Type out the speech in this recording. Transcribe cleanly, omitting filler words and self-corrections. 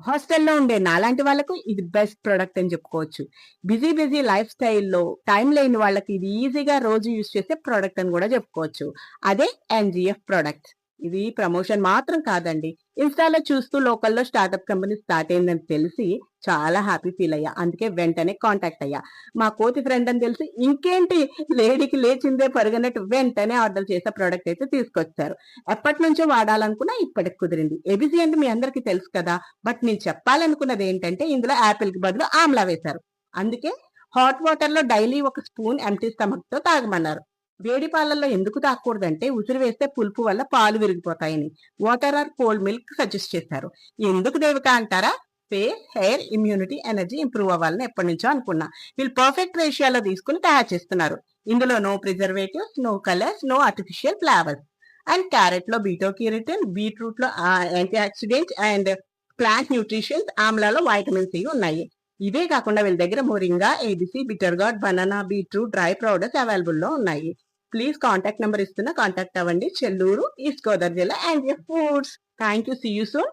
హాస్టల్‌లో ఉండే నాలాంటి వాళ్ళకు ఇది బెస్ట్ ప్రొడక్ట్ అని చెప్పుకోవచ్చు. బిజీ లైఫ్ స్టైల్‌లో టైం లేని వాళ్ళకి ఇది ఈజీగా రోజు యూజ్ చేసే ప్రొడక్ట్ అని కూడా చెప్పుకోవచ్చు. అదే ఎన్‌జీఎఫ్ ప్రొడక్ట్స్. ఇది ప్రమోషన్ మాత్రం కాదండి. ఇన్‌స్టా‌లో చూస్తూ లోకల్‌లో స్టార్టప్ కంపెనీ స్టార్ట్ అయిందని తెలిసి చాలా హ్యాపీ ఫీల్ అయ్యా. అందుకే వెంటనే కాంటాక్ట్ అయ్యా. మా కోతి ఫ్రెండ్ అని తెలిసి ఇంకేంటి లేడీకి లేచిందే పరుగన్నట్టు వెంటనే ఆర్డర్ చేసే ప్రొడక్ట్ అయితే తీసుకొచ్చారు. ఎప్పటినుంచో వాడాలనుకున్నా ఇప్పటికి కుదిరింది. ఏబీసీ అంటే మీ అందరికీ తెలుసు కదా! బట్ నేను చెప్పాలనుకున్నది ఏంటంటే ఇందులో యాపిల్‌కి బదులు ఆమ్లా వేశారు. అందుకే హాట్ వాటర్‌లో డైలీ ఒక స్పూన్ ఎంప్టీ స్టమక్‌తో తాగమన్నారు. వేడి పాలల్లో ఎందుకు తాగకూడదంటే ఉసిరి వేస్తే పులుపు వల్ల పాలు విరిగిపోతాయని. Water or cold milk suggest చేశారు. ఎందుకు దేవిక అంటారా? Face, hair, immunity, energy improve అవ్వాలని ఎప్పటినుంచో అనుకున్నా. వీళ్ళు పర్ఫెక్ట్ రేషియోలో తీసుకొని తయారు చేస్తున్నారు. ఇందులో no preservatives, no colours, no artificial flavours. And carrot లో బీటో క్యూరిటిన్, బీట్రూట్ లో antioxidants and plant nutritions, ఆమ్లాలో వైటమిన్ సి ఉన్నాయి. ఇవే కాకుండా వీళ్ళ దగ్గర moringa, ABC, bitter gourd, banana, beetroot, dry powders available లో ఉన్నాయి. ప్లీజ్ కాంటాక్ట్ నెంబర్ ఇస్తున్నా, కాంటాక్ట్ అవ్వండి. చెల్లూరు, ఈస్ట్ గోదావరి జిల్లా, and foods. Thank you. See you soon.